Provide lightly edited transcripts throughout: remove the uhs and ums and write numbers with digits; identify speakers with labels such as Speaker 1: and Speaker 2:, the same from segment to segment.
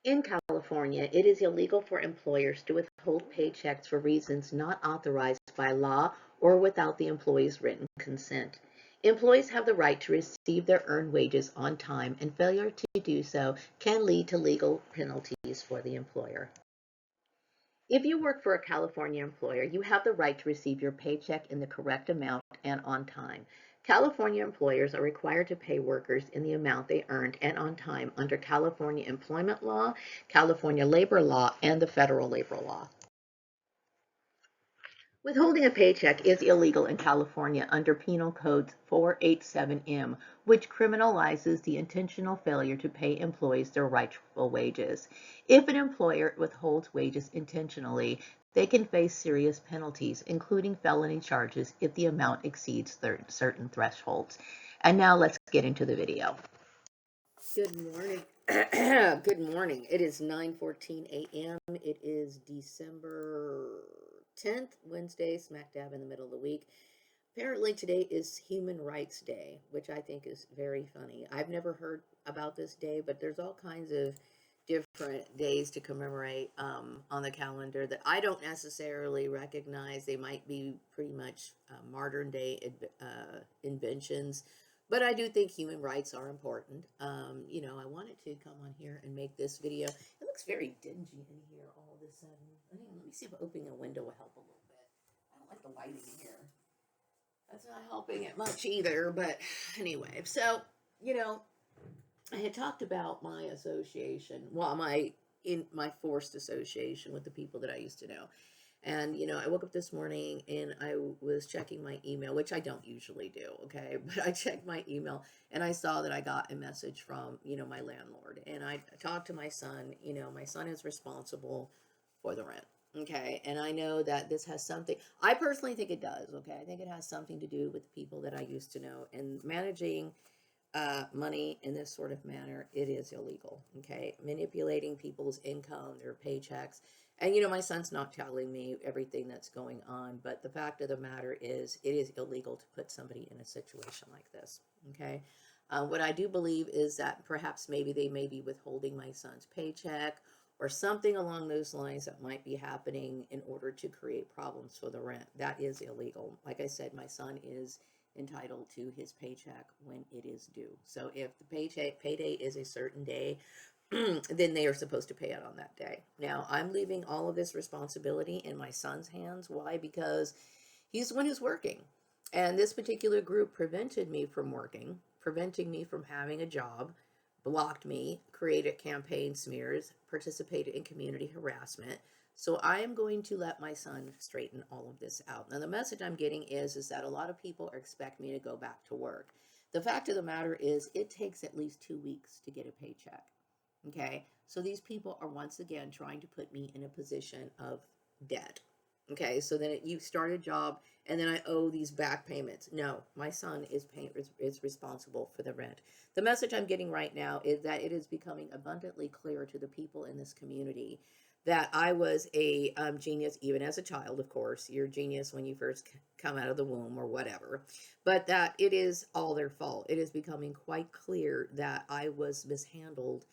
Speaker 1: In California, it is illegal for employers to withhold paychecks for reasons not authorized by law or without the employee's written consent. Employees have the right to receive their earned wages on time, and failure to do so can lead to legal penalties for the employer. If you work for a California employer, you have the right to receive your paycheck in the correct amount and on time. California employers are required to pay workers in the amount they earned and on time under California employment law, California labor law, and the federal labor law. Withholding a paycheck is illegal in California under Penal Code 487M, which criminalizes the intentional failure to pay employees their rightful wages. If an employer withholds wages intentionally, they can face serious penalties, including felony charges if the amount exceeds certain thresholds. And now let's get into the video. Good morning. Good morning. It is 9:14 a.m. It is December 10th, Wednesday, smack dab in the middle of the week. Apparently today is Human Rights Day, which I think is very funny. I've never heard about this day, but there's all kinds of different days to commemorate on the calendar that I don't necessarily recognize. They might be pretty much modern day inventions, but I do think human rights are important. I wanted to come on here and make this video. It looks very dingy in here all of a sudden. Let me see if opening a window will help a little bit. I don't like the lighting here. That's not helping it much either, but anyway. So, you know, I had talked about my association, well, my forced association with the people that I used to know. And, I woke up this morning and I was checking my email, which I don't usually do, okay? But I checked my email and I saw that I got a message from, my landlord. And I talked to my son. My son is responsible for the rent, okay? And I know that this has something, I personally think it does, okay? I think it has something to do with the people that I used to know. And managing money in this sort of manner, it is illegal. Okay, manipulating people's income, their paychecks, and my son's not telling me everything that's going on, but the fact of the matter is, it is illegal to put somebody in a situation like this. Okay, what I do believe is that perhaps maybe they may be withholding my son's paycheck or something along those lines that might be happening in order to create problems for the rent. That is illegal. Like I said, my son is entitled to his paycheck when it is due. So if the payday is a certain day, then they are supposed to pay it on that day. Now, I'm leaving all of this responsibility in my son's hands. Why? Because he's the one who's working. And this particular group prevented me from working, preventing me from having a job, blocked me, created campaign smears, participated in community harassment. So I am going to let my son straighten all of this out. Now the message I'm getting is that a lot of people expect me to go back to work. The fact of the matter is it takes at least 2 weeks to get a paycheck. Okay, so these people are once again trying to put me in a position of debt. Okay, so then you start a job and then I owe these back payments. No, my son is responsible for the rent. The message I'm getting right now is that it is becoming abundantly clear to the people in this community that I was a genius, even as a child. Of course, you're a genius when you first come out of the womb or whatever, but that it is all their fault. It is becoming quite clear that I was mishandled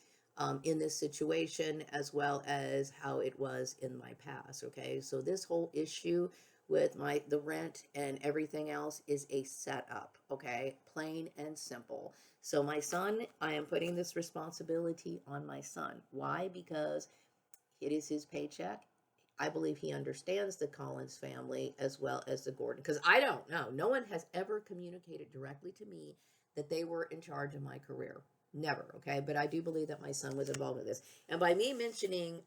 Speaker 1: in this situation, as well as how it was in my past. Okay, so this whole issue with the rent and everything else is a setup. Okay, plain and simple. So my son, I am putting this responsibility on my son. Why? Because it is his paycheck. I believe he understands the Collins family as well as the Gordon, because I don't know. No one has ever communicated directly to me that they were in charge of my career. Never, okay? But I do believe that my son was involved with this. And by me mentioning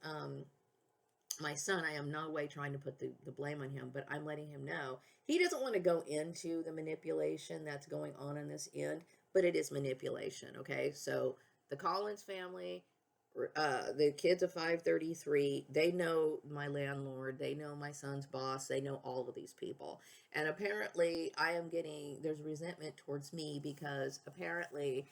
Speaker 1: my son, I am no way trying to put the blame on him, but I'm letting him know he doesn't want to go into the manipulation that's going on in this end, but it is manipulation, okay? So the Collins family, the kids of 533, they know my landlord, they know my son's boss, they know all of these people. And apparently there's resentment towards me because apparently,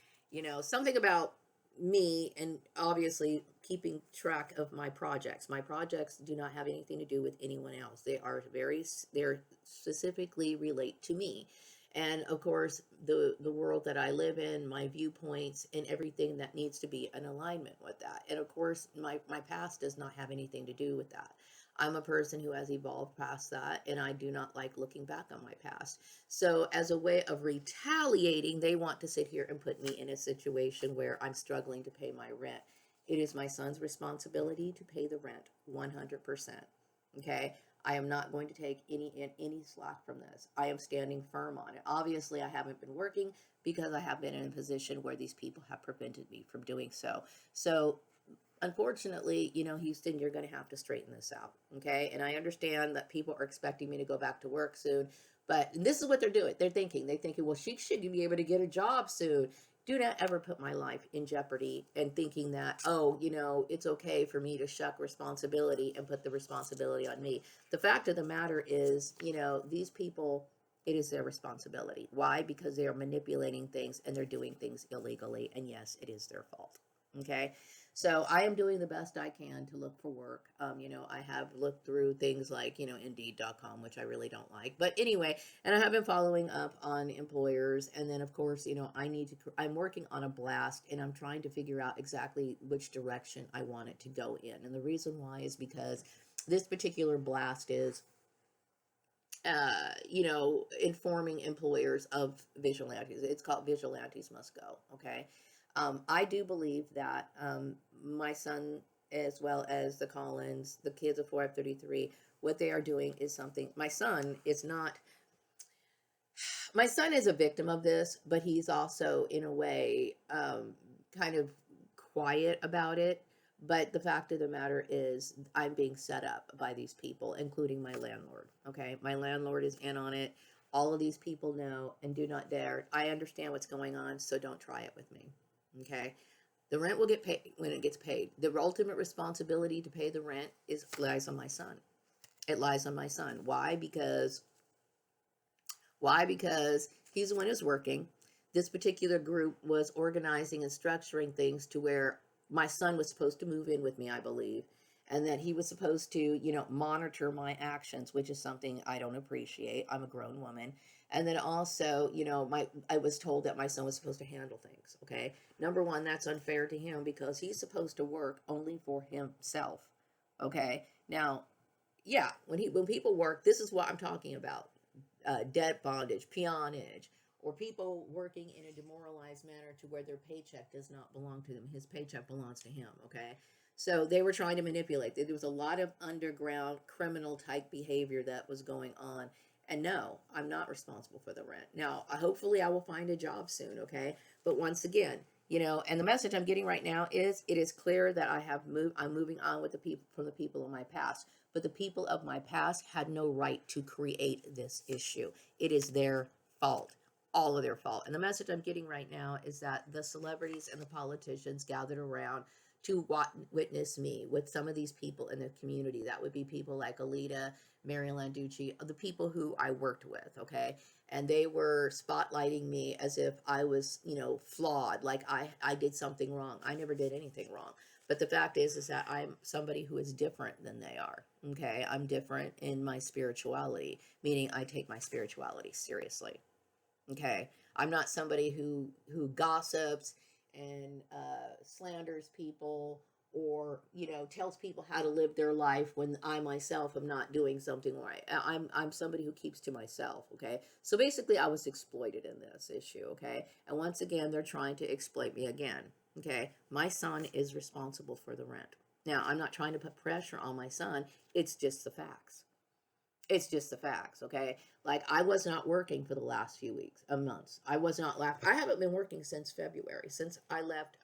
Speaker 1: something about me and obviously keeping track of my projects. My projects do not have anything to do with anyone else. They're specifically relate to me. And of course, the world that I live in, my viewpoints, and everything that needs to be in alignment with that. And of course, my past does not have anything to do with that. I'm a person who has evolved past that, and I do not like looking back on my past. So, as a way of retaliating, they want to sit here and put me in a situation where I'm struggling to pay my rent. It is my son's responsibility to pay the rent 100%. Okay? I am not going to take any slack from this. I am standing firm on it. Obviously, I haven't been working because I have been in a position where these people have prevented me from doing so. So, unfortunately, Houston, you're going to have to straighten this out. Okay. And I understand that people are expecting me to go back to work soon, but this is what they're doing. They're thinking, well, she should be able to get a job soon. Do not ever put my life in jeopardy and thinking that, oh, it's okay for me to shuck responsibility and put the responsibility on me. The fact of the matter is, these people, it is their responsibility. Why? Because they are manipulating things and they're doing things illegally. And yes, it is their fault. Okay. So I am doing the best I can to look for work. I have looked through things like, Indeed.com, which I really don't like. But anyway, and I have been following up on employers. And then, of course, I'm working on a blast and I'm trying to figure out exactly which direction I want it to go in. And the reason why is because this particular blast is informing employers of vigilantes. It's called Vigilantes Must Go. Okay. I do believe that my son, as well as the Collins, the kids of 433, what they are doing is something. My son is a victim of this, but he's also, in a way, kind of quiet about it. But the fact of the matter is, I'm being set up by these people, including my landlord. Okay. My landlord is in on it. All of these people know and do not dare. I understand what's going on, so don't try it with me. Okay. The rent will get paid when it gets paid. The ultimate responsibility to pay the rent lies on my son. It lies on my son. Why? Because he's the one who's working. This particular group was organizing and structuring things to where my son was supposed to move in with me, I believe, and that he was supposed to, monitor my actions, which is something I don't appreciate. I'm a grown woman. And then also, I was told that my son was supposed to handle things. Okay. Number one, that's unfair to him because he's supposed to work only for himself. Okay. Now, yeah, when people work, this is what I'm talking about: debt bondage, peonage, or people working in a demoralized manner to where their paycheck does not belong to them. His paycheck belongs to him. Okay. So they were trying to manipulate. There was a lot of underground criminal type behavior that was going on. And no, I'm not responsible for the rent. Now, hopefully I will find a job soon. Okay. But once again, and the message I'm getting right now is it is clear that I'm moving on with the people from the people of my past, but the people of my past had no right to create this issue. It is their fault, all of their fault. And the message I'm getting right now is that the celebrities and the politicians gathered around to witness me with some of these people in the community. That would be people like Alita, Mary Landucci, the people who I worked with, okay? And they were spotlighting me as if I was, flawed, like I did something wrong. I never did anything wrong. But the fact is that I'm somebody who is different than they are. Okay. I'm different in my spirituality, meaning I take my spirituality seriously. Okay. I'm not somebody who gossips and slanders people or tells people how to live their life when I myself am not doing something right. I'm somebody who keeps to myself. Okay. So basically I was exploited in this issue. Okay. And once again, they're trying to exploit me again. Okay. My son is responsible for the rent. Now, I'm not trying to put pressure on my son. It's just the facts. It's just the facts. Okay. Like I was not working for the last few weeks, months. I was not left. I haven't been working since February, since I left,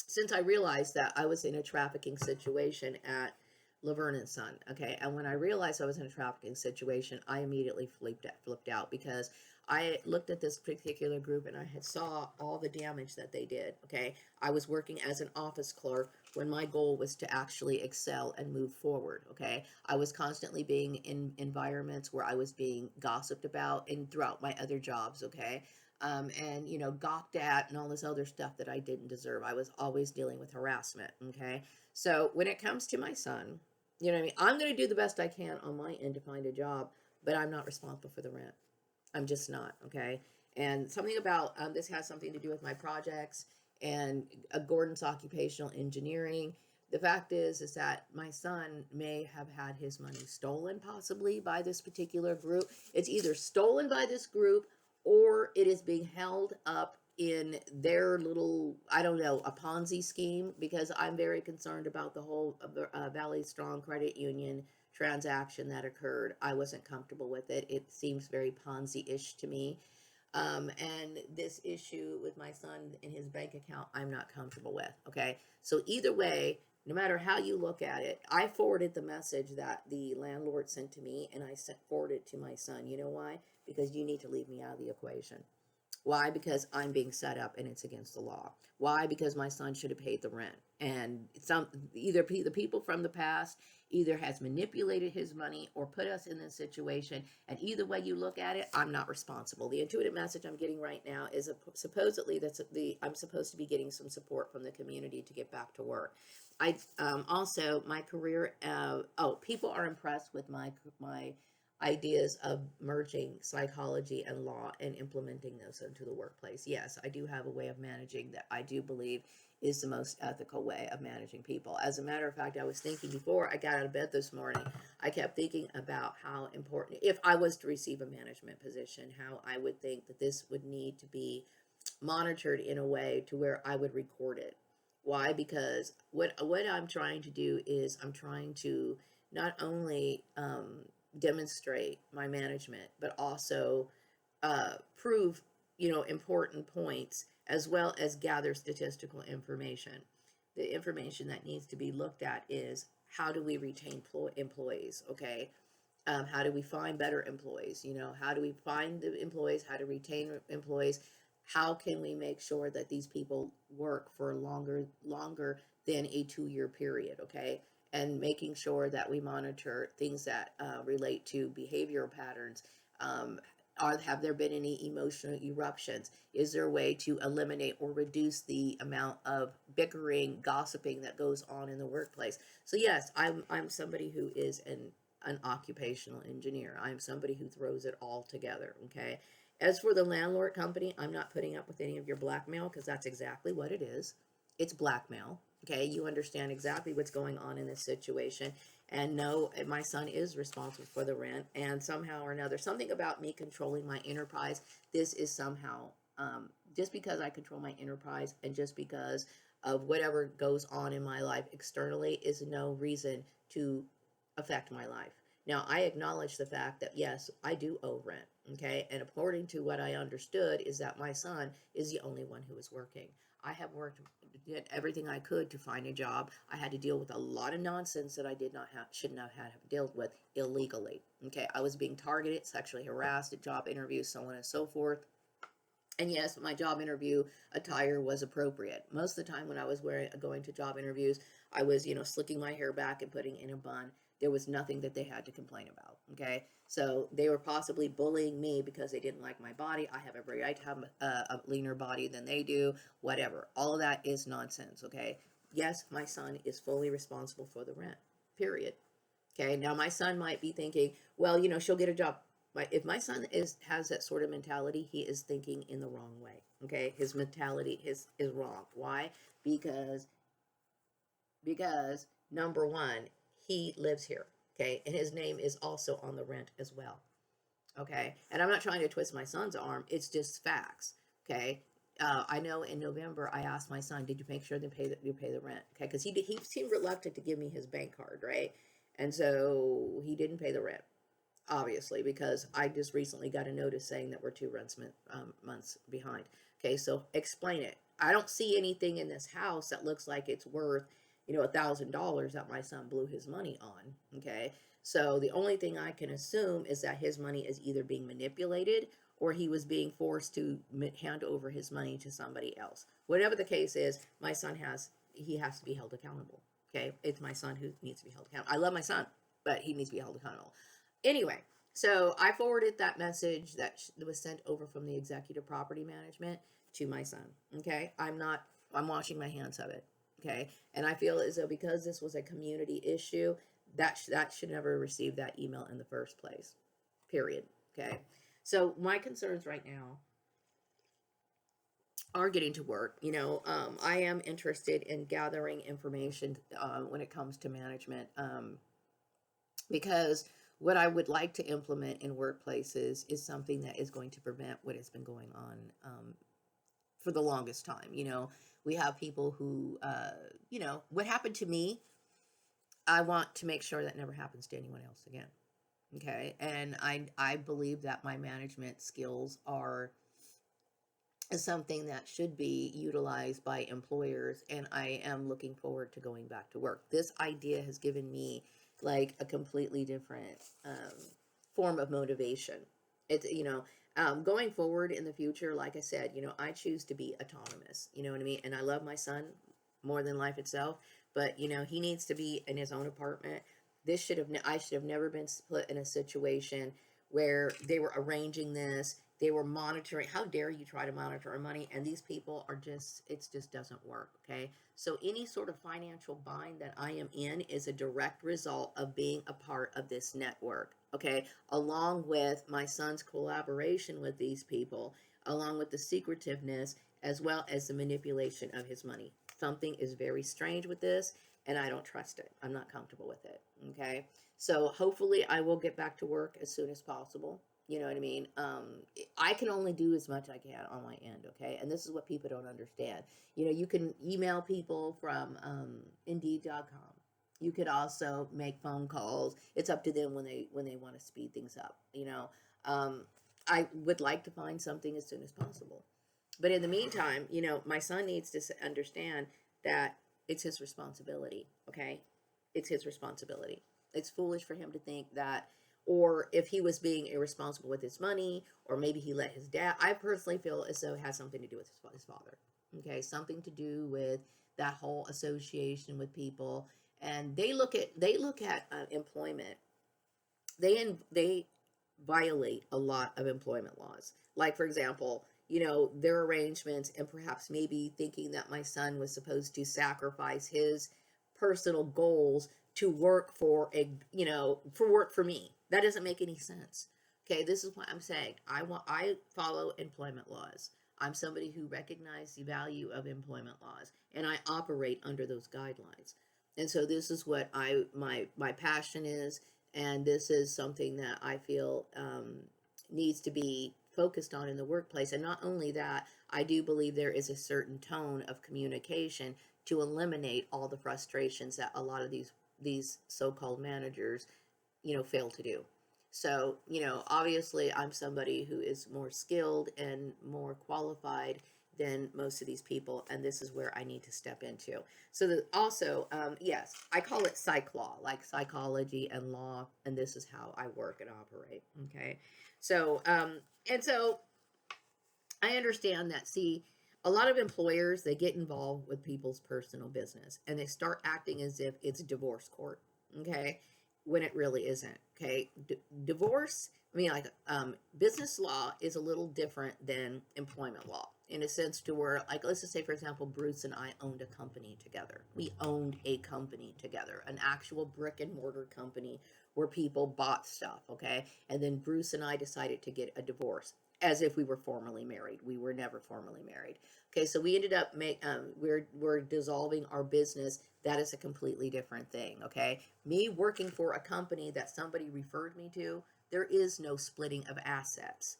Speaker 1: since I realized that I was in a trafficking situation at Laverne and Son. Okay. And when I realized I was in a trafficking situation, I immediately flipped out because I looked at this particular group and I had saw all the damage that they did. Okay. I was working as an office clerk when my goal was to actually excel and move forward. Okay. I was constantly being in environments where I was being gossiped about and throughout my other jobs. Okay. And gawked at and all this other stuff that I didn't deserve. I was always dealing with harassment. Okay. So when it comes to my son, what I mean? I'm going to do the best I can on my end to find a job, but I'm not responsible for the rent.
Speaker 2: I'm just not, okay? And something about this has something to do with my projects and Gordon's occupational engineering. The fact is that my son may have had his money stolen possibly by this particular group. It's either stolen by this group or it is being held up in their little, I don't know, a Ponzi scheme, because I'm very concerned about the whole Valley Strong Credit Union transaction that occurred. I wasn't comfortable with it. It seems very Ponzi-ish to me. And this issue with my son in his bank account, I'm not comfortable with. Okay. So either way, no matter how you look at it, I forwarded the message that the landlord sent to me and I forwarded it to my son. You know why? Because you need to leave me out of the equation. Why? Because I'm being set up and it's against the law. Why? Because my son should have paid the rent. And either the people from the past either has manipulated his money or put us in this situation. And either way you look at it, I'm not responsible. The intuitive message I'm getting right now is supposedly I'm supposed to be getting some support from the community to get back to work. I also my career. People are impressed with my ideas of merging psychology and law and implementing those into the workplace. Yes, I do have a way of managing that I do believe is the most ethical way of managing people. As a matter of fact, I was thinking before I got out of bed this morning, I kept thinking about how important, if I was to receive a management position, how I would think that this would need to be monitored in a way to where I would record it. Why? Because what I'm trying to do is I'm trying to not only demonstrate my management, but also prove, important points as well as gather statistical information. The information that needs to be looked at is how do we retain employees, okay? How do we find better employees? How do we find the employees? How to retain employees? How can we make sure that these people work for longer than a 2-year period? Okay, and making sure that we monitor things that relate to behavioral patterns. Have there been any emotional eruptions? Is there a way to eliminate or reduce the amount of bickering, gossiping that goes on in the workplace? So yes, I'm somebody who is an occupational engineer. I'm somebody who throws it all together. Okay. As for the landlord company, I'm not putting up with any of your blackmail because that's exactly what it is. It's blackmail. Okay. You understand exactly what's going on in this situation. And no, my son is responsible for the rent. And somehow or another, something about me controlling my enterprise, this is somehow, just because I control my enterprise and just because of whatever goes on in my life externally is no reason to affect my life. Now, I acknowledge the fact that yes, I do owe rent, okay? And according to what I understood is that my son is the only one who is working. I have did everything I could to find a job. I had to deal with a lot of nonsense that I did not have, should not have dealt with illegally. Okay, I was being targeted, sexually harassed at job interviews, so on and so forth. And yes, my job interview attire was appropriate. Most of the time when I was going to job interviews, I was, slicking my hair back and putting in a bun. There was nothing that they had to complain about. Okay. So they were possibly bullying me because they didn't like my body. I have every right to have a leaner body than they do, whatever. All of that is nonsense. Okay. Yes, my son is fully responsible for the rent, period. Okay. Now my son might be thinking, well, she'll get a job. If my son has that sort of mentality, he is thinking in the wrong way. Okay, his mentality is wrong. Why? Because number one, he lives here. Okay, and his name is also on the rent as well. Okay, and I'm not trying to twist my son's arm. It's just facts. Okay. I know in November I asked my son, "Did you make sure you pay the rent?" Okay, because he seemed reluctant to give me his bank card, right? And so he didn't pay the rent, obviously, because I just recently got a notice saying that we're 2 months behind. Okay, so explain it. I don't see anything in this house that looks like it's worth, $1,000 that my son blew his money on. Okay, so the only thing I can assume is that his money is either being manipulated or he was being forced to hand over his money to somebody else. Whatever the case is, my son he has to be held accountable. Okay, it's my son who needs to be held accountable. I love my son, but he needs to be held accountable. Anyway, so I forwarded that message that was sent over from the executive property management to my son. Okay, I'm washing my hands of it. Okay, and I feel as though because this was a community issue, that should never receive that email in the first place. Period. Okay. So my concerns right now are getting to work. I am interested in gathering information when it comes to management, because what I would like to implement in workplaces is something that is going to prevent what has been going on for the longest time. We have people who, what happened to me, I want to make sure that never happens to anyone else again. Okay. And I believe that my management skills are something that should be utilized by employers, and I am looking forward to going back to work. This idea has given me like a completely different form of motivation. It's going forward in the future, like I said, I choose to be autonomous. You know what I mean? And I love my son more than life itself, but he needs to be in his own apartment. I should have never been put in a situation where they were arranging this, they were monitoring. How dare you try to monitor our money? And these people are just, it just doesn't work. Okay. So any sort of financial bind that I am in is a direct result of being a part of this network. Okay. Along with my son's collaboration with these people, along with the secretiveness, as well as the manipulation of his money. Something is very strange with this, and I don't trust it. I'm not comfortable with it. Okay. So hopefully I will get back to work as soon as possible. You know what I mean? I can only do as much I can on my end, okay? And this is what people don't understand. You can email people from Indeed.com. You could also make phone calls. It's up to them when they want to speed things up. I would like to find something as soon as possible. But in the meantime, my son needs to understand that it's his responsibility, okay? It's his responsibility. It's foolish for him to think that, or if he was being irresponsible with his money, or maybe he let his dad. I personally feel as though it has something to do with his father. Okay, something to do with that whole association with people, and they look at employment. They violate a lot of employment laws. Like, for example, their arrangements, and perhaps maybe thinking that my son was supposed to sacrifice his personal goals to work for work for me. That doesn't make any sense. Okay, this is what I'm saying. I follow employment laws. I'm somebody who recognizes the value of employment laws, and I operate under those guidelines. And so this is what my passion is, and this is something that I feel needs to be focused on in the workplace. And not only that, I do believe there is a certain tone of communication to eliminate all the frustrations that a lot of these so-called managers fail to do. So obviously I'm somebody who is more skilled and more qualified than most of these people, and this is where I need to step into. So that also, yes, I call it psych law, like psychology and law, and this is how I work and operate. Okay. So and so I understand that. See, a lot of employers, they get involved with people's personal business, and they start acting as if it's a divorce court. Okay. When it really isn't. Okay. Divorce, I mean, like, business law is a little different than employment law, in a sense to where, like, let's just say, for example, Bruce and I owned a company together. We owned a company together, an actual brick and mortar company where people bought stuff. Okay. And then Bruce and I decided to get a divorce, as if we were formally married. We were never formally married. Okay, so we ended up we're dissolving our business. That is a completely different thing. Okay, me working for a company that somebody referred me to, there is no splitting of assets.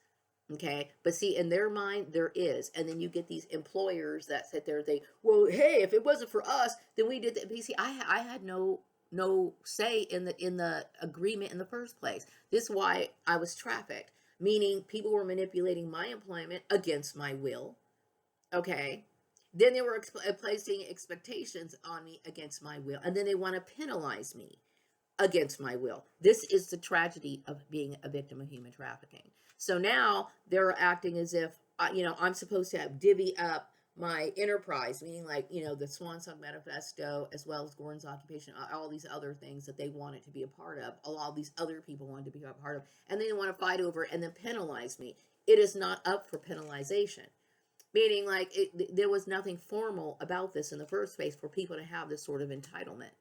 Speaker 2: Okay, but see, in their mind there is. And then you get these employers that sit there, well, hey, if it wasn't for us, then we did that. But you see, I had no say in the agreement in the first place. This is why I was trafficked, meaning people were manipulating my employment against my will. Okay. Then they were placing expectations on me against my will, and then they want to penalize me against my will. This is the tragedy of being a victim of human trafficking. So now they're acting as if I'm supposed to have divvy up my enterprise, meaning, like, the Swan Song Manifesto, as well as Gordon's Occupation, all these other things that they wanted to be a part of, all these other people wanted to be a part of, and they want to fight over it and then penalize me. It is not up for penalization. Meaning, like, there was nothing formal about this in the first place for people to have this sort of entitlement.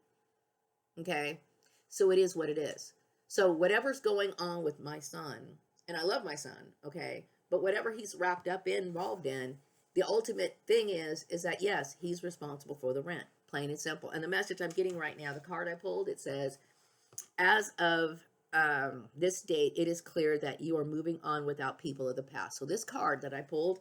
Speaker 2: Okay? So it is what it is. So whatever's going on with my son and I love my son, okay? But whatever he's wrapped up in, involved in, the ultimate thing is that yes, he's responsible for the rent, plain and simple. And the message I'm getting right now, the card I pulled, it says, as of this date, it is clear that you are moving on without people of the past. So this card that I pulled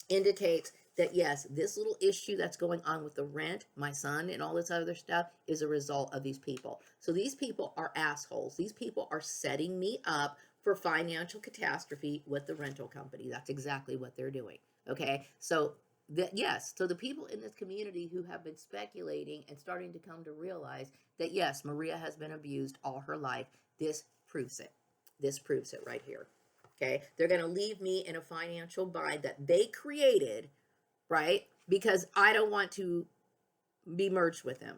Speaker 2: indicates that yes, this little issue that's going on with the rent, my son, and all this other stuff is a result of these people. So these people are assholes. These people are setting me up for financial catastrophe with the rental company. That's exactly what they're doing. Okay, so yes, so the people in this community who have been speculating and starting to come to realize that yes, Maria has been abused all her life. This proves it. This proves it right here. Okay, they're going to leave me in a financial bind that they created, right? Because I don't want to be merged with them.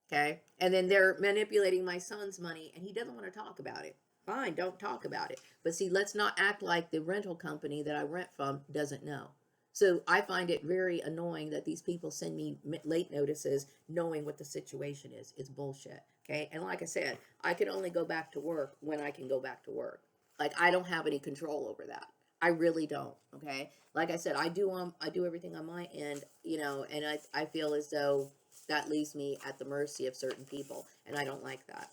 Speaker 2: Okay, and then they're manipulating my son's money and he doesn't want to talk about it. Fine, don't talk about it. But see, let's not act like the rental company that I rent from doesn't know. So I find it very annoying that these people send me late notices knowing what the situation is. It's bullshit. Okay, and like I said, I can only go back to work when I can go back to work. Like I don't have any control over that. I really don't. Okay, like I said, I do everything on my end, and I feel as though that leaves me at the mercy of certain people, and I don't like that.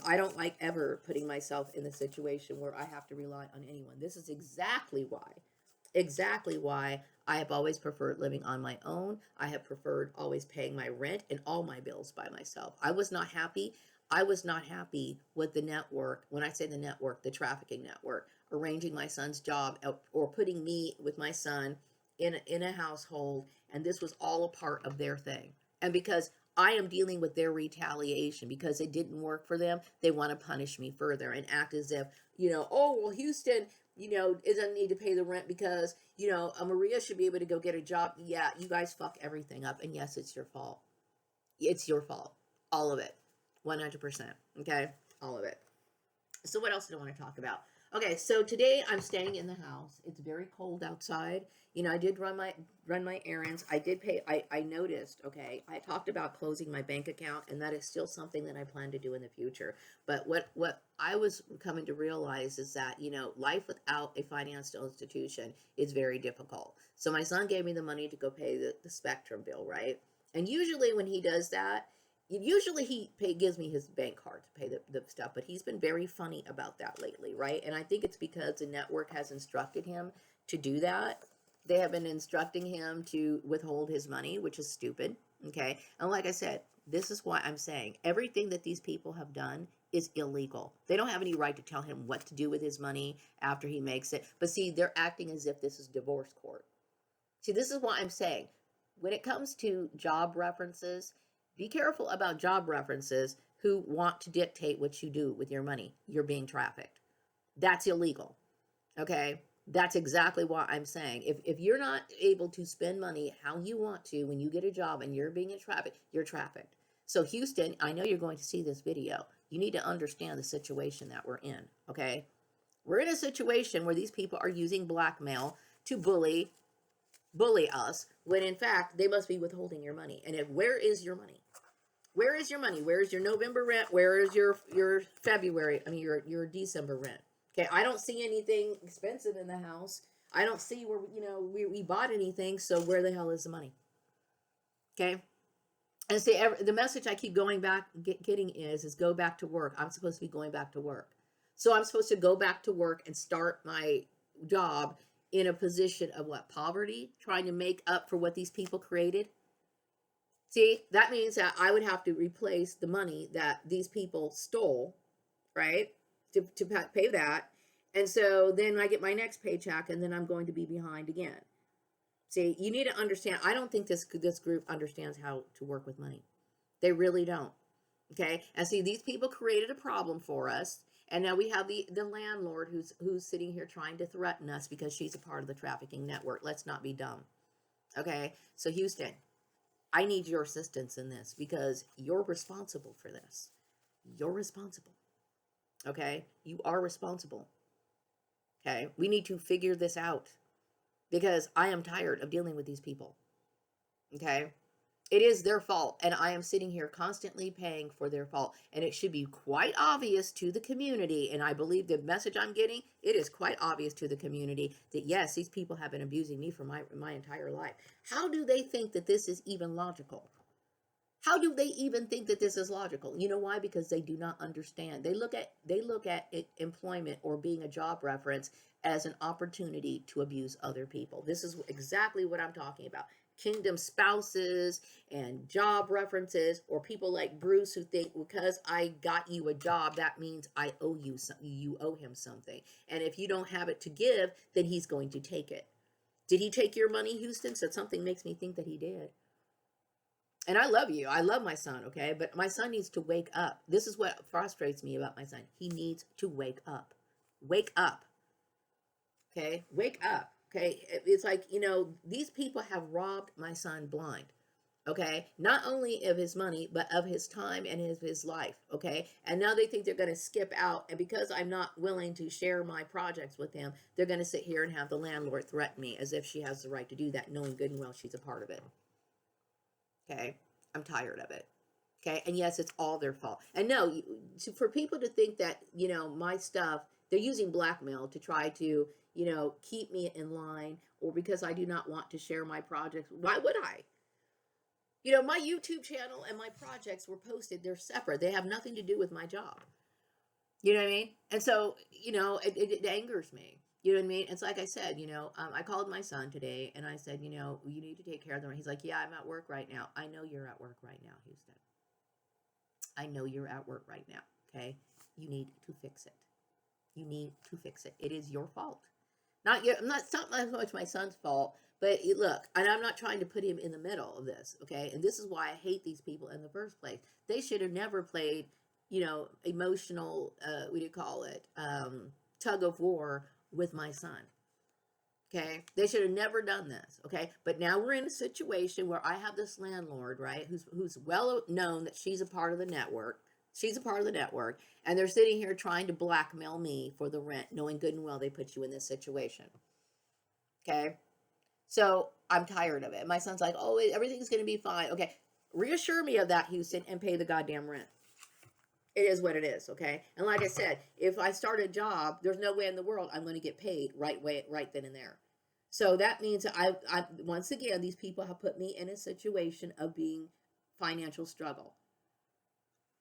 Speaker 2: I don't like ever putting myself in the situation where I have to rely on anyone. This is exactly why I have always preferred living on my own. I have preferred always paying my rent and all my bills by myself. I was not happy. I was not happy with the network. When I say the network, the trafficking network, arranging my son's job or putting me with my son in a household, and this was all a part of their thing. And because I am dealing with their retaliation because it didn't work for them, they want to punish me further and act as if, oh, well, Houston, it doesn't need to pay the rent because, Maria should be able to go get a job. Yeah, you guys fuck everything up. And yes, it's your fault. It's your fault. All of it. 100%. Okay? All of it. So what else do I want to talk about? Okay, so today I'm staying in the house. It's very cold outside. I did run my errands. I did pay. I noticed. Okay, I talked about closing my bank account, and that is still something that I plan to do in the future. But what I was coming to realize is that life without a financial institution is very difficult. So my son gave me the money to go pay the Spectrum bill, right? And usually when he does that, gives me his bank card to pay the stuff, but he's been very funny about that lately, right? And I think it's because the network has instructed him to do that. They have been instructing him to withhold his money, which is stupid, okay? And like I said, this is why I'm saying everything that these people have done is illegal. They don't have any right to tell him what to do with his money after he makes it. But see, they're acting as if this is divorce court. See, this is why I'm saying when it comes to job references, be careful about job references who want to dictate what you do with your money. You're being trafficked. That's illegal. Okay? That's exactly what I'm saying. If you're not able to spend money how you want to when you get a job and you're being trafficked, you're trafficked. So Houston, I know you're going to see this video. You need to understand the situation that we're in. Okay? We're in a situation where these people are using blackmail to bully us when in fact they must be withholding your money. And where is your money? Where is your money? Where is your November rent? Where is your February? I mean your December rent. Okay, I don't see anything expensive in the house. I don't see where we bought anything. So where the hell is the money? Okay, and see the message I keep going back getting is go back to work. I'm supposed to be going back to work, so I'm supposed to go back to work and start my job in a position of what? Poverty, trying to make up for what these people created. See, that means that I would have to replace the money that these people stole, right? To pay that. And so then I get my next paycheck and then I'm going to be behind again. See, you need to understand, I don't think this group understands how to work with money. They really don't. Okay? And see, these people created a problem for us. And now we have the landlord who's sitting here trying to threaten us because she's a part of the trafficking network. Let's not be dumb. Okay? So Houston, I need your assistance in this because you're responsible for this. You're responsible. Okay? You are responsible. Okay? We need to figure this out because I am tired of dealing with these people. Okay? It is their fault, and I am sitting here constantly paying for their fault. And it should be quite obvious to the community, and I believe the message I'm getting, it is quite obvious to the community that yes, these people have been abusing me for my entire life. How do they think that this is even logical? How do they even think that this is logical? You know why? Because they do not understand. They look at employment or being a job reference as an opportunity to abuse other people. This is exactly what I'm talking about. Kingdom spouses and job references, or people like Bruce who think because I got you a job that means I owe you something. You owe him something, and if you don't have it to give, then he's going to take it. Did he take your money, Houston? So something makes me think that he did. And I love you. I love my son, okay? But my son needs to wake up. This is what frustrates me about my son. He needs to wake up. Wake up. Okay? Wake up. Okay? It's like, these people have robbed my son blind. Okay? Not only of his money, but of his time and his life. Okay? And now they think they're going to skip out. And because I'm not willing to share my projects with him, they're going to sit here and have the landlord threaten me as if she has the right to do that, knowing good and well she's a part of it. Okay, I'm tired of it. Okay, and yes, it's all their fault. And no, for people to think that my stuff, they're using blackmail to try to keep me in line, or because I do not want to share my projects. Why would I? My YouTube channel and my projects were posted. They're separate. They have nothing to do with my job. You know what I mean? And so, it angers me. You know what I mean? It's like I said, I called my son today and I said, you need to take care of them. He's like, yeah, I'm at work right now. I know you're at work right now, Houston. I know you're at work right now. Okay. You need to fix it. You need to fix it. It is your fault. It's not so much my son's fault, but look, and I'm not trying to put him in the middle of this. Okay. And this is why I hate these people in the first place. They should have never played emotional, what do you call it, tug of war with my son. Okay, they should have never done this. Okay, but now we're in a situation where I have this landlord, right, who's well known that she's a part of the network. She's a part of the network, and they're sitting here trying to blackmail me for the rent, knowing good and well they put you in this situation. Okay, so I'm tired of it. My son's like, "Oh, everything's going to be fine." Okay, reassure me of that, Houston, and pay the goddamn rent. It is what it is, okay? And like I said, if I start a job, there's no way in the world I'm going to get paid right then and there. So that means that I once again, these people have put me in a situation of being financial struggle.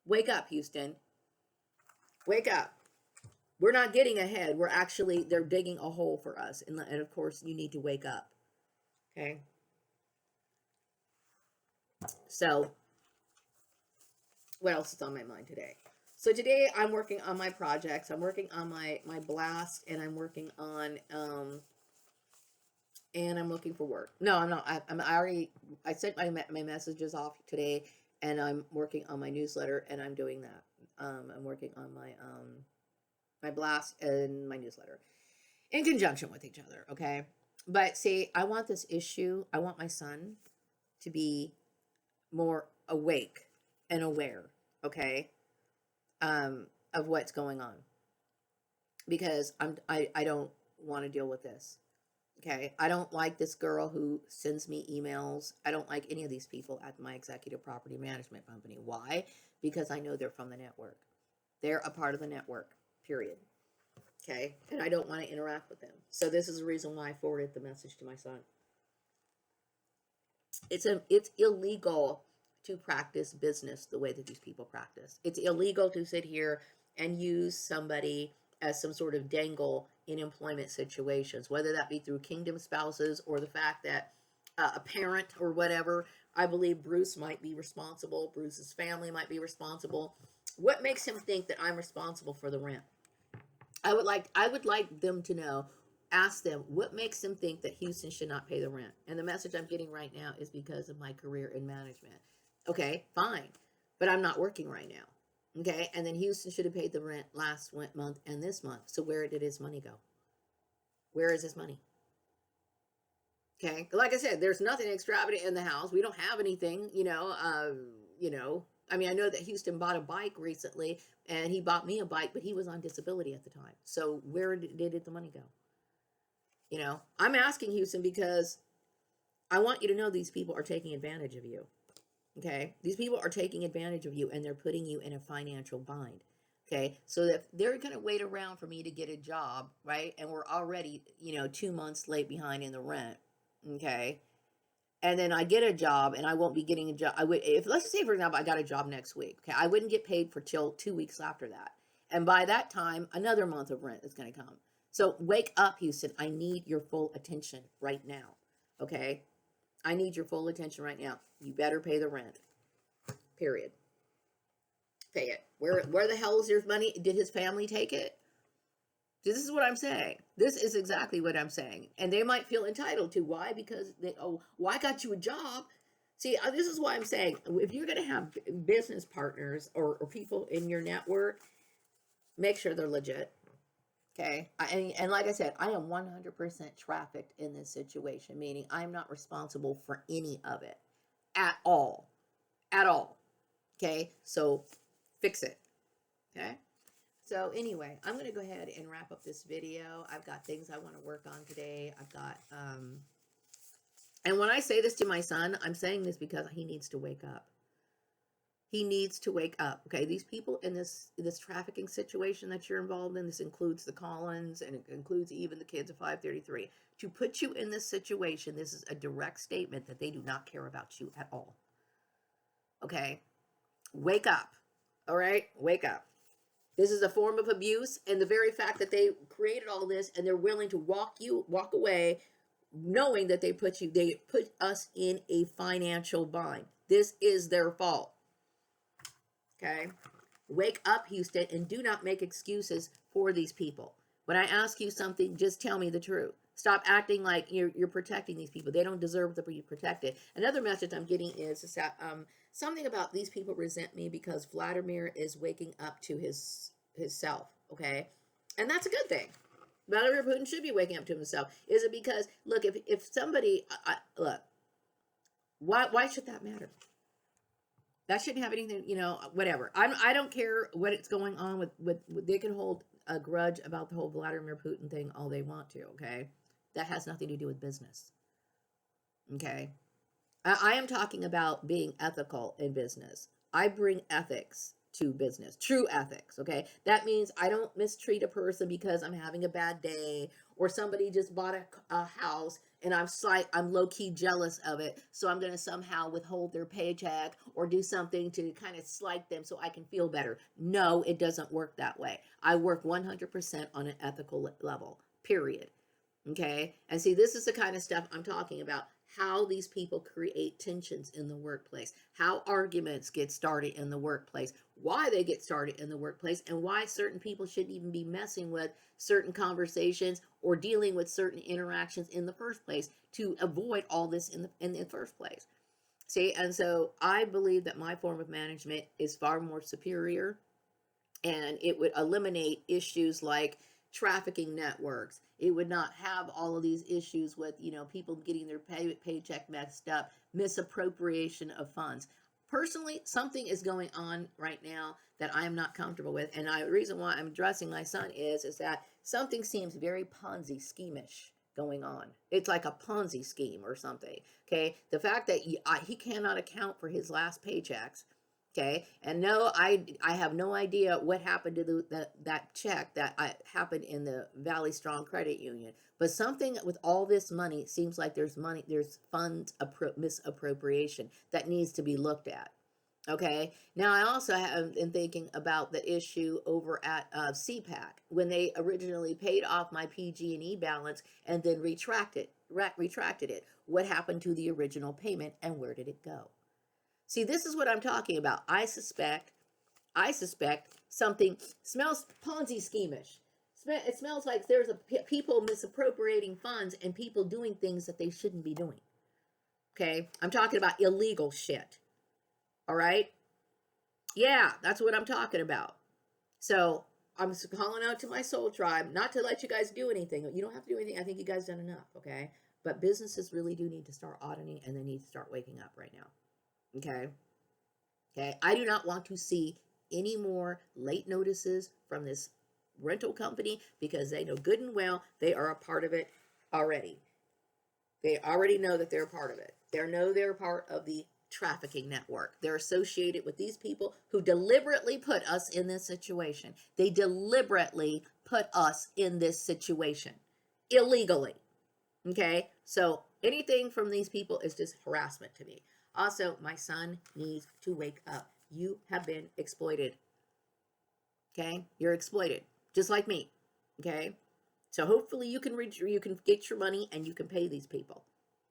Speaker 2: Wake up, Houston. Wake up. We're not getting ahead. They're digging a hole for us. And of course, you need to wake up. Okay? So, what else is on my mind today? So today I'm working on my projects. I'm working on my blast, and I'm working on and I'm looking for work. No, I'm not. I sent my messages off today, and I'm working on my newsletter, and I'm doing that. I'm working on my blast and my newsletter in conjunction with each other. Okay, but see, I want my son to be more awake and aware. Okay, of what's going on, because I don't want to deal with this. Okay, I don't like this girl who sends me emails. I don't like any of these people at my executive property management company. Why? Because I know they're from the network. They're a part of the network, period. Okay, and I don't want to interact with them. So this is the reason why I forwarded the message to my son. It's illegal to practice business the way that these people practice. It's illegal to sit here and use somebody as some sort of dangle in employment situations, whether that be through kingdom spouses or the fact that a parent or whatever. I believe Bruce might be responsible. Bruce's family might be responsible. What makes him think that I'm responsible for the rent? I would like them to know. Ask them what makes them think that Houston should not pay the rent. And the message I'm getting right now is because of my career in management. Okay, fine, but I'm not working right now. Okay, and then Houston should have paid the rent last month and this month. So where did his money go? Where is his money? Okay, like I said, there's nothing extravagant in the house. We don't have anything, I mean, I know that Houston bought a bike recently, and he bought me a bike, but he was on disability at the time. So where did the money go? I'm asking Houston because I want you to know these people are taking advantage of you. Okay, these people are taking advantage of you and they're putting you in a financial bind. Okay, so that they're going to wait around for me to get a job, right? And we're already, 2 months late behind in the rent. Okay, and then I get a job and I won't be getting a job. I would, if let's say for example, I got a job next week. Okay, I wouldn't get paid for till 2 weeks after that. And by that time, another month of rent is going to come. So wake up, Houston. I need your full attention right now. Okay, I need your full attention right now. You better pay the rent. Period. Pay it. Where the hell is your money? Did his family take it? This is what I'm saying. This is exactly what I'm saying. And they might feel entitled to. Why? Because I got you a job. See, this is why I'm saying, if you're going to have business partners or people in your network, make sure they're legit. Okay. And like I said, I am 100% trafficked in this situation, meaning I'm not responsible for any of it at all. At all. Okay. So fix it. Okay. So anyway, I'm going to go ahead and wrap up this video. I've got things I want to work on today. I've got, and when I say this to my son, I'm saying this because he needs to wake up. He needs to wake up. Okay. These people in this trafficking situation that you're involved in, this includes the Collins and it includes even the kids of 533. To put you in this situation, this is a direct statement that they do not care about you at all. Okay. Wake up. All right. Wake up. This is a form of abuse, and the very fact that they created all this and they're willing to walk away, knowing that they put us in a financial bind. This is their fault. Okay? Wake up, Houston, and do not make excuses for these people. When I ask you something, just tell me the truth. Stop acting like you're protecting these people. They don't deserve to be protected. Another message I'm getting is that something about these people resent me because Vladimir is waking up to his self. Okay, and that's a good thing. Vladimir Putin should be waking up to himself. Is it because look, if somebody look, why should that matter? That shouldn't have anything, whatever. I don't care what it's going on with they can hold a grudge about the whole Vladimir Putin thing all they want to. Okay, that has nothing to do with business. Okay, I am talking about being ethical in business. I bring ethics to business, true ethics. Okay, that means I don't mistreat a person because I'm having a bad day or somebody just bought a house and I'm low key jealous of it, so I'm going to somehow withhold their paycheck or do something to kind of slight them so I can feel better. No, it doesn't work that way. I work 100% on an ethical level. Period. Okay. And see, this is the kind of stuff I'm talking about. How these people create tensions in the workplace, how arguments get started in the workplace, why they get started in the workplace, and why certain people shouldn't even be messing with certain conversations or dealing with certain interactions in the first place to avoid all this in the first place. See, and so I believe that my form of management is far more superior and it would eliminate issues like trafficking networks. It would not have all of these issues with, people getting their paycheck messed up, misappropriation of funds. Personally, something is going on right now that I am not comfortable with. And the reason why I'm addressing my son is that something seems very Ponzi scheme-ish going on. It's like a Ponzi scheme or something. Okay. The fact that he cannot account for his last paychecks. Okay, and no, I have no idea what happened to that check that happened in the Valley Strong Credit Union. But something with all this money seems like there's funds misappropriation that needs to be looked at. Okay, now I also have been thinking about the issue over at CPAC when they originally paid off my PG&E balance and then retracted it. What happened to the original payment and where did it go? See, this is what I'm talking about. I suspect something smells Ponzi scheme-ish. It smells like there's people misappropriating funds and people doing things that they shouldn't be doing. Okay? I'm talking about illegal shit. All right? Yeah, that's what I'm talking about. So I'm calling out to my soul tribe, not to let you guys do anything. You don't have to do anything. I think you guys done enough, okay? But businesses really do need to start auditing and they need to start waking up right now. Okay. Okay. I do not want to see any more late notices from this rental company because they know good and well they are a part of it already. They already know that they're a part of it. They know they're part of the trafficking network. They're associated with these people who deliberately put us in this situation. They deliberately put us in this situation illegally. Okay? So anything from these people is just harassment to me. Also, my son needs to wake up. You have been exploited. Okay? You're exploited, just like me. Okay? So hopefully you can get your money and you can pay these people.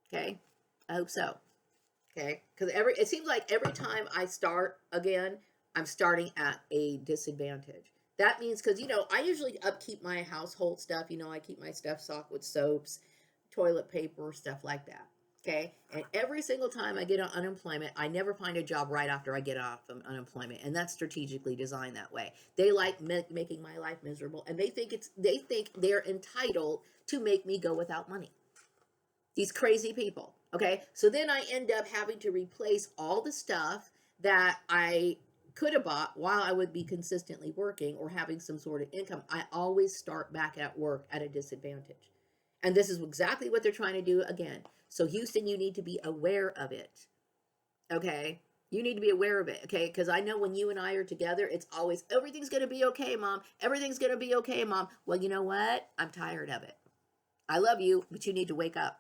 Speaker 2: Okay? I hope so. Okay? Because it seems like every time I start again, I'm starting at a disadvantage. That means, because I usually upkeep my household stuff. I keep my stuff stocked with soaps, toilet paper, stuff like that. Okay. And every single time I get on unemployment, I never find a job right after I get off of unemployment. And that's strategically designed that way. They like making my life miserable, and they think they're entitled to make me go without money. These crazy people. Okay. So then I end up having to replace all the stuff that I could have bought while I would be consistently working or having some sort of income. I always start back at work at a disadvantage. And this is exactly what they're trying to do again. So Houston, you need to be aware of it. Okay? You need to be aware of it, okay? Because I know when you and I are together, it's always, everything's going to be okay, Mom. Everything's going to be okay, Mom. Well, you know what? I'm tired of it. I love you, but you need to wake up.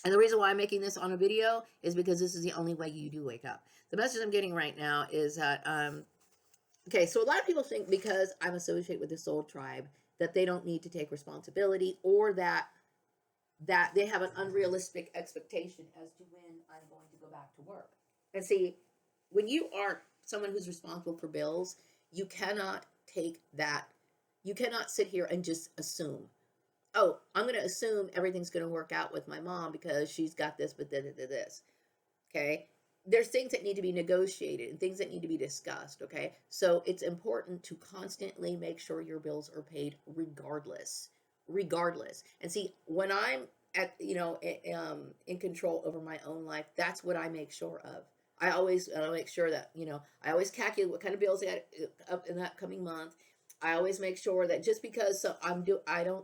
Speaker 2: And the reason why I'm making this on a video is because this is the only way you do wake up. The message I'm getting right now is that, okay, so a lot of people think because I'm associated with the Soul Tribe that they don't need to take responsibility, or that they have an unrealistic expectation as to when I'm going to go back to work. And see, when you are someone who's responsible for bills, you cannot take that. You cannot sit here and just assume, oh, I'm going to assume everything's going to work out with my mom because she's got this, but this. Okay? There's things that need to be negotiated and things that need to be discussed. Okay? So it's important to constantly make sure your bills are paid regardless. And see, when I'm at, in control over my own life, that's what I make sure of. I always make sure that, I always calculate what kind of bills I got up in that coming month. I always make sure that just because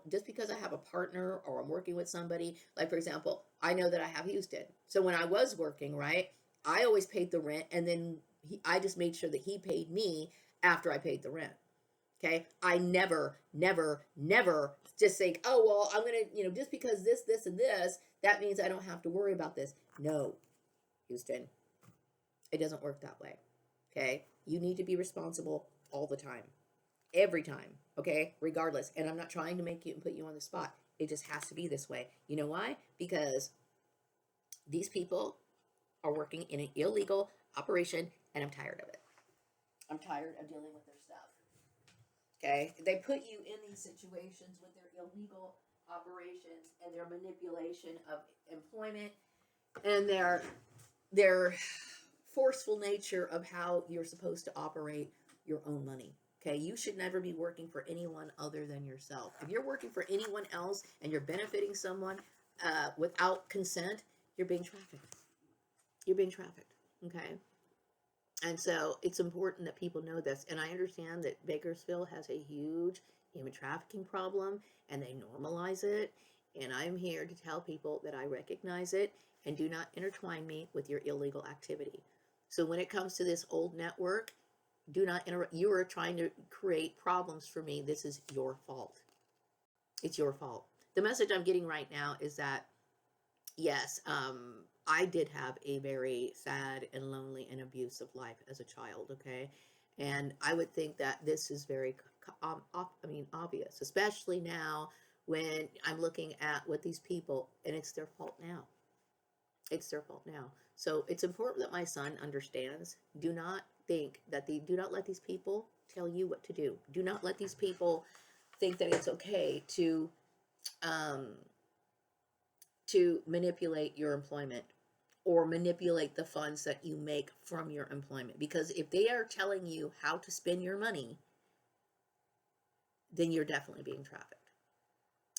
Speaker 2: just because I have a partner or I'm working with somebody, like for example, I know that I have Houston. So when I was working, right, I always paid the rent, and then I just made sure that he paid me after I paid the rent. Okay. I never just think, oh, well, I'm going to, just because this, and this, that means I don't have to worry about this. No, Houston, it doesn't work that way. Okay. You need to be responsible all the time, every time. Okay. Regardless. And I'm not trying to make you and put you on the spot. It just has to be this way. You know why? Because these people are working in an illegal operation, and I'm tired of it. I'm tired of dealing with their stuff. Okay, they put you in these situations with their illegal operations and their manipulation of employment and their forceful nature of how you're supposed to operate your own money. Okay, you should never be working for anyone other than yourself. If you're working for anyone else and you're benefiting someone without consent, you're being trafficked. You're being trafficked. Okay. And so it's important that people know this. And I understand that Bakersfield has a huge human trafficking problem, and they normalize it. And I'm here to tell people that I recognize it, and do not intertwine me with your illegal activity. So when it comes to this old network, do not interrupt. You are trying to create problems for me. This is your fault. It's your fault. The message I'm getting right now is that, yes, I did have a very sad and lonely and abusive life as a child, okay? And I would think that this is very, obvious, especially now when I'm looking at what these people, and it's their fault now. It's their fault now. So it's important that my son understands. Do not let these people tell you what to do. Do not let these people think that it's okay to manipulate your employment or manipulate the funds that you make from your employment. Because if they are telling you how to spend your money, then you're definitely being trafficked.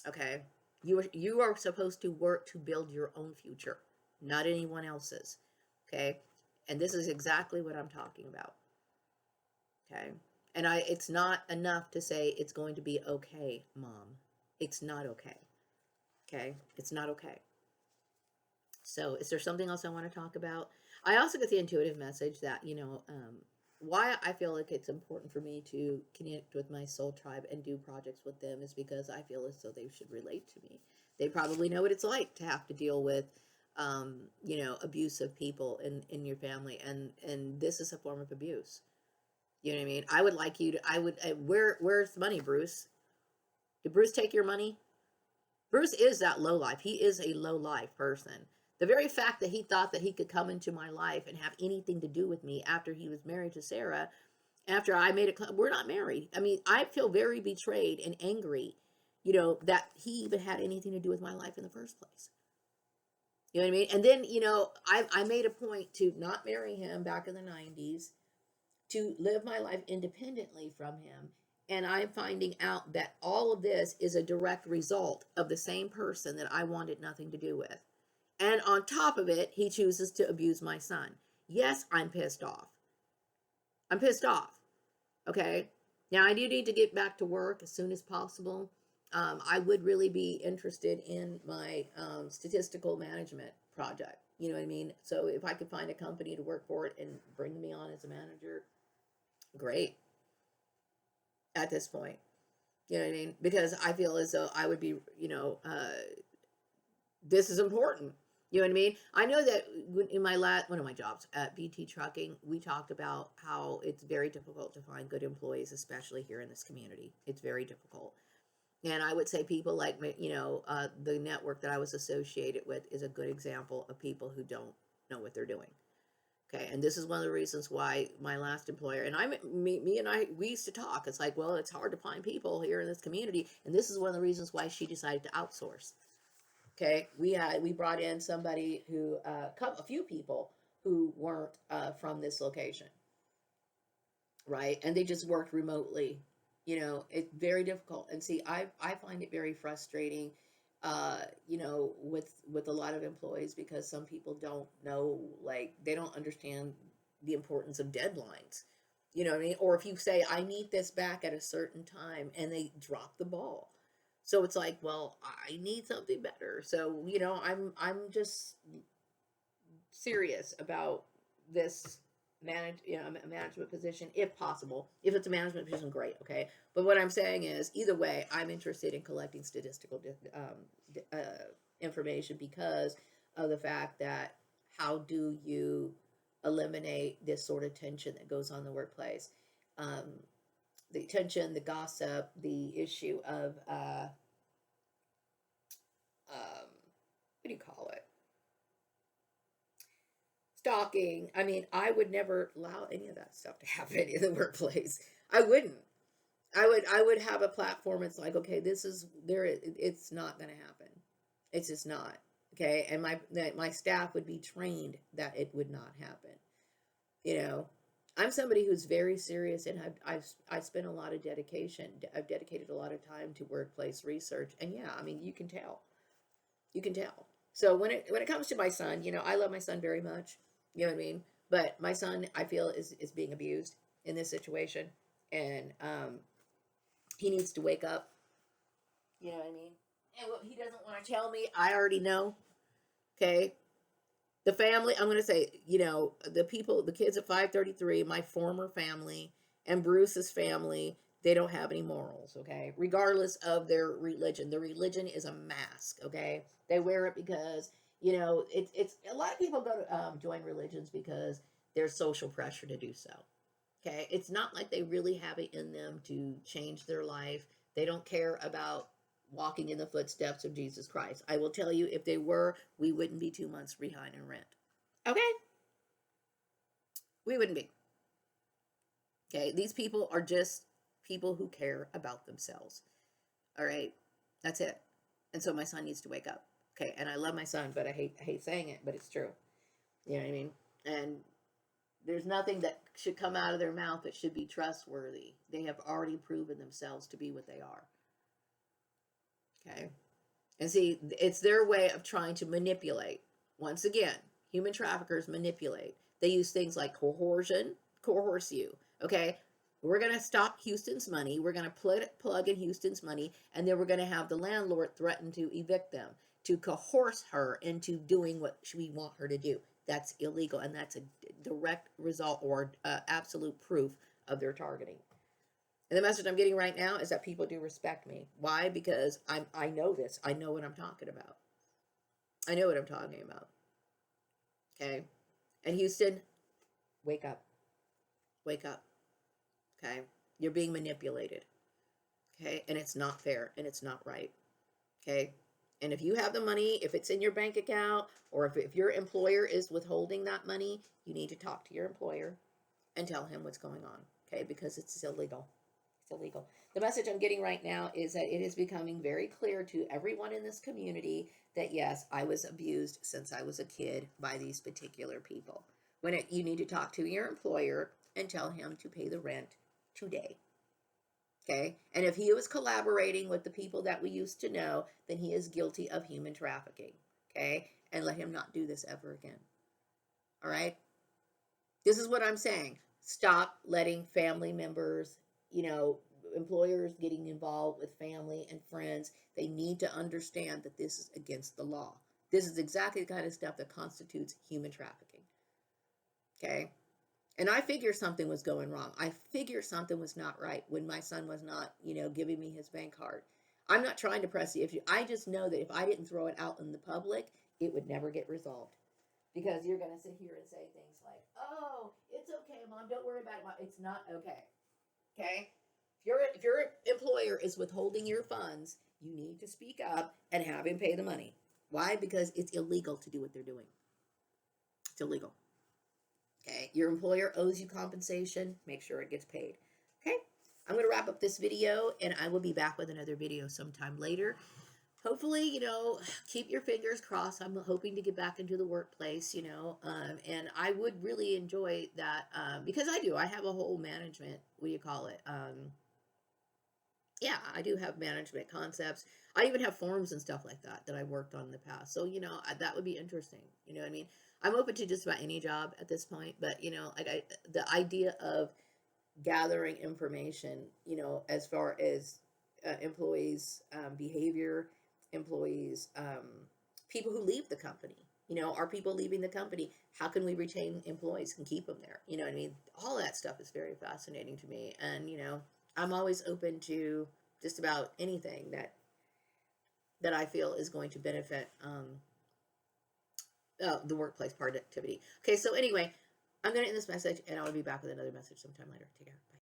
Speaker 2: Okay? You are supposed to work to build your own future, not anyone else's. Okay? And this is exactly what I'm talking about. Okay? And it's not enough to say it's going to be okay, Mom. It's not okay. Okay? It's not okay. So, is there something else I want to talk about? I also get the intuitive message that, why I feel like it's important for me to connect with my soul tribe and do projects with them is because I feel as though they should relate to me. They probably know what it's like to have to deal with, abusive people in your family, and this is a form of abuse. You know what I mean? I would like you to. I would. Where's the money, Bruce? Did Bruce take your money? Bruce is that low life. He is a low life person. The very fact that he thought that he could come into my life and have anything to do with me after he was married to Sarah, after I made it, we're not married. I mean, I feel very betrayed and angry, that he even had anything to do with my life in the first place. You know what I mean? And then, I made a point to not marry him back in the 90s, to live my life independently from him. And I'm finding out that all of this is a direct result of the same person that I wanted nothing to do with. And on top of it, he chooses to abuse my son. Yes, I'm pissed off. I'm pissed off. Okay. Now, I do need to get back to work as soon as possible. I would really be interested in my statistical management project. You know what I mean? So if I could find a company to work for it and bring me on as a manager, great at this point. You know what I mean? Because I feel as though I would be, this is important. You know what I mean? I know that in my one of my jobs at BT Trucking, we talked about how it's very difficult to find good employees, especially here in this community. It's very difficult. And I would say people like, the network that I was associated with is a good example of people who don't know what they're doing. Okay, and this is one of the reasons why my last employer and me and I, we used to talk. It's like, well, it's hard to find people here in this community, and this is one of the reasons why she decided to outsource. Okay, we brought in somebody who, a few people who weren't from this location, right? And they just worked remotely. It's very difficult. And see, I find it very frustrating, with a lot of employees because some people don't know, like they don't understand the importance of deadlines. You know what I mean? Or if you say, I need this back at a certain time and they drop the ball. So it's like, well, I need something better. So, I'm just serious about this a management position if possible. If it's a management position, great, okay. But what I'm saying is, either way, I'm interested in collecting statistical information because of the fact that how do you eliminate this sort of tension that goes on in the workplace? The tension, the gossip, the issue of what do you call it? Stalking. I mean, I would never allow any of that stuff to happen in the workplace. I wouldn't. I would have a platform. It's like, okay, this is there. It's not going to happen. It's just not. Okay, and my staff would be trained that it would not happen. You know, I'm somebody who's very serious, and I've spent a lot of dedication. I've dedicated a lot of time to workplace research, and yeah, I mean, you can tell. You can tell. So when it comes to my son, I love my son very much. You know what I mean? But my son, I feel, is being abused in this situation, and he needs to wake up. You know what I mean? And what he doesn't want to tell me, I already know. Okay, the family. I'm going to say, the people, the kids at 533, my former family, and Bruce's family. They don't have any morals, okay? Regardless of their religion. Their religion is a mask, okay? They wear it because, it's a lot of people go to join religions because there's social pressure to do so. Okay? It's not like they really have it in them to change their life. They don't care about walking in the footsteps of Jesus Christ. I will tell you, if they were, we wouldn't be 2 months behind in rent. Okay? We wouldn't be. Okay? These people are just people who care about themselves. All right, that's it. And so my son needs to wake up. Okay, and I love my son, but I hate saying it, but it's true. You know what I mean? And there's nothing that should come out of their mouth that should be trustworthy. They have already proven themselves to be what they are. Okay, and see, it's their way of trying to manipulate. Once again, human traffickers manipulate. They use things like coercion, coerce you. Okay, we're going to stop Houston's money. We're going to plug in Houston's money, and then we're going to have the landlord threaten to evict them. to coerce her into doing what we want her to do. That's illegal, and that's a direct result or absolute proof of their targeting. And the message I'm getting right now is that people do respect me. Why? Because I know this. I know what I'm talking about. I know what I'm talking about. Okay? And Houston, wake up. Wake up. Okay? You're being manipulated. Okay? And it's not fair and it's not right. Okay? And if you have the money, if it's in your bank account, or if your employer is withholding that money, you need to talk to your employer and tell him what's going on. Okay? Because it's illegal. It's illegal. The message I'm getting right now is that it is becoming very clear to everyone in this community that yes, I was abused since I was a kid by these particular people. You need to talk to your employer and tell him to pay the rent today. Okay? And if he was collaborating with the people that we used to know, then he is guilty of human trafficking. Okay? And let him not do this ever again. All right? This is what I'm saying. Stop letting family members, employers getting involved with family and friends. They need to understand that this is against the law. This is exactly the kind of stuff that constitutes human trafficking. Okay? And I figured something was going wrong. I figured something was not right when my son was not, giving me his bank card. I'm not trying to press the issue. I just know that if I didn't throw it out in the public, it would never get resolved. Because you're going to sit here and say things like, oh, it's okay, Mom. Don't worry about it, Mom. It's not okay. Okay? If your employer is withholding your funds, you need to speak up and have him pay the money. Why? Because it's illegal to do what they're doing. It's illegal. Okay, your employer owes you compensation. Make sure it gets paid. Okay, I'm going to wrap up this video and I will be back with another video sometime later. Hopefully, keep your fingers crossed. I'm hoping to get back into the workplace, and I would really enjoy that because I do. I have a whole management, what do you call it? Yeah, I do have management concepts. I even have forms and stuff like that I worked on in the past. So, that would be interesting. You know what I mean? I'm open to just about any job at this point, but, the idea of gathering information, as far as employees' behavior, employees, people who leave the company, are people leaving the company? How can we retain employees and keep them there? You know what I mean? All that stuff is very fascinating to me. And, I'm always open to just about anything that I feel is going to benefit the workplace productivity. Okay, so anyway, I'm going to end this message, and I will be back with another message sometime later. Take care. Bye.